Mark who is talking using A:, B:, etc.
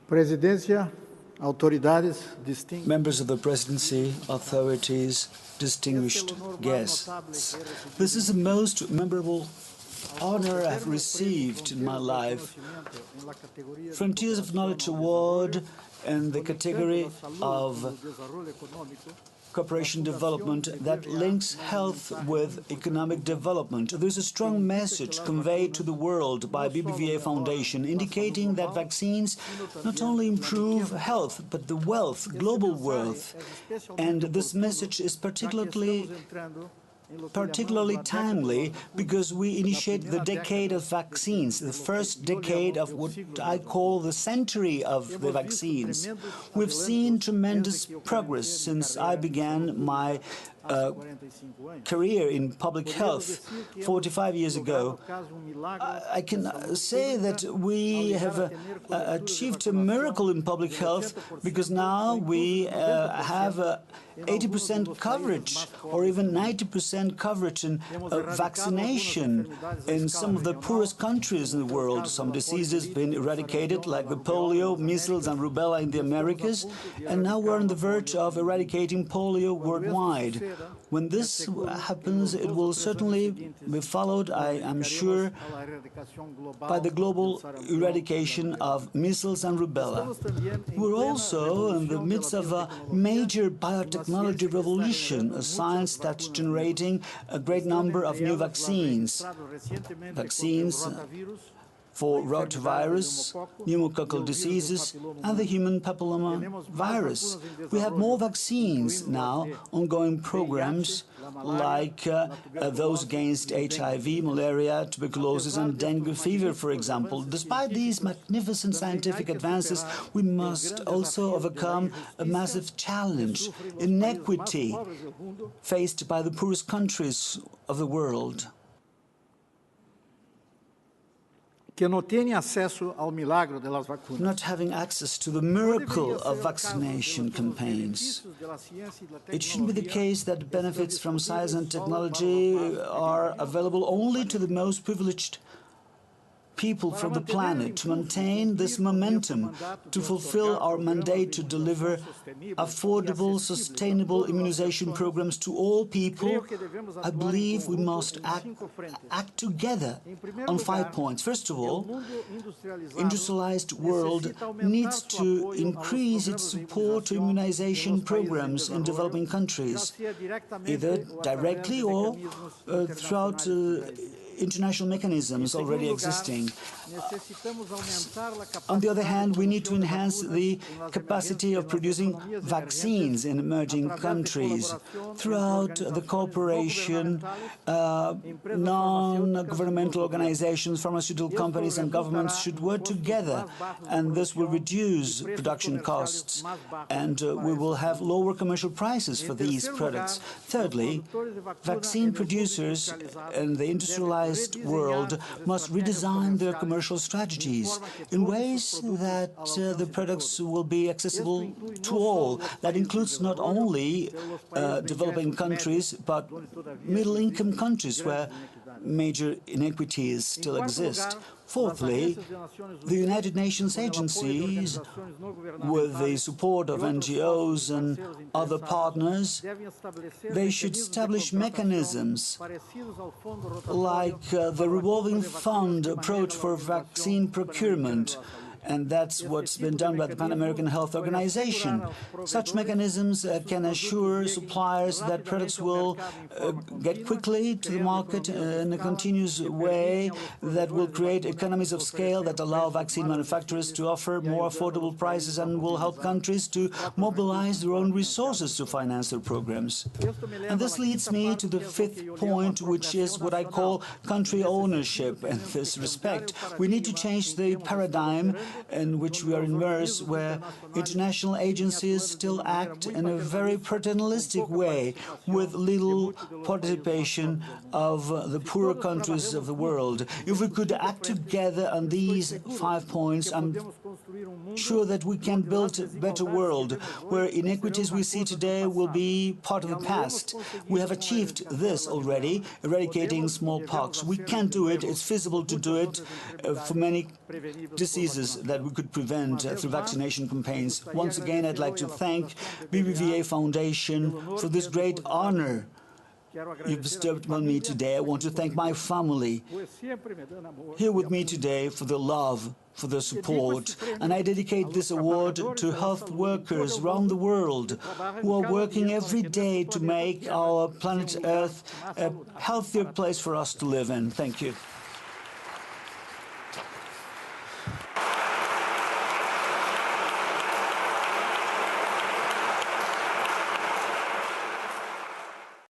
A: Presidência, autoridades, distinguidos.
B: Members of the presidency, authorities, distinguished guests. This is the most memorable honor I've received in my life. Frontiers of Knowledge Award in the category of cooperation development that links health with economic development. There's a strong message conveyed to the world by BBVA Foundation indicating that vaccines not only improve health, but the wealth, global wealth. And this message is particularly timely because we initiate the decade of vaccines, the first decade of what I call the century of the vaccines. We've seen tremendous progress since I began my career in public health 45 years ago. I can say that we have achieved a miracle in public health because now we have 80% coverage or even 90% coverage in vaccination in some of the poorest countries in the world. Some diseases have been eradicated, like the polio, measles, and rubella in the Americas, and now we're on the verge of eradicating polio worldwide. When this happens, it will certainly be followed, I am sure, by the global eradication of measles and rubella. We're also in the midst of a major biotechnology revolution, a science that's generating a great number of new vaccines. Vaccines for rotavirus, pneumococcal diseases, and the human papilloma virus. We have more vaccines now, ongoing programs like those against HIV, malaria, tuberculosis, and dengue fever, for example. Despite these magnificent scientific advances, we must also overcome a massive challenge: inequity faced by the poorest countries of the world.
A: Not
B: having access to the miracle of vaccination campaigns. It shouldn't be the case that benefits from science and technology are available only to the most privileged people from the planet. To maintain this momentum, to fulfill our mandate to deliver affordable, sustainable immunization programs to all people, I believe we must act together on 5 points. First of all, industrialized world needs to increase its support to immunization programs in developing countries, either directly or throughout international mechanisms already existing. On the other hand, we need to enhance the capacity of producing vaccines in emerging countries. Throughout the cooperation, non-governmental organizations, pharmaceutical companies, and governments should work together, and this will reduce production costs, and we will have lower commercial prices for these products. Thirdly, vaccine producers in the industrialized world must redesign their commercial strategies in ways that the products will be accessible to all. That includes not only developing countries, but middle-income countries where major inequities still exist. Fourthly, the United Nations agencies, with the support of NGOs and other partners, they should establish mechanisms like the revolving fund approach for vaccine procurement. And that's what's been done by the Pan American Health Organization. Such mechanisms can assure suppliers that products will get quickly to the market in a continuous way that will create economies of scale that allow vaccine manufacturers to offer more affordable prices and will help countries to mobilize their own resources to finance their programs. And this leads me to the fifth point, which is what I call country ownership. In this respect, we need to change the paradigm in which we are immersed, where international agencies still act in a very paternalistic way, with little participation of the poorer countries of the world. If we could act together on these 5 points, I'm sure that we can build a better world, where inequities we see today will be part of the past. We have achieved this already, eradicating smallpox. We can do it. It's feasible to do it for many diseases. that we could prevent through vaccination campaigns. Once again, I'd like to thank BBVA Foundation for this great honor you've bestowed on me today. I want to thank my family here with me today for the love, for the support, and I dedicate this award to health workers around the world who are working every day to make our planet Earth a healthier place for us to live in. Thank you.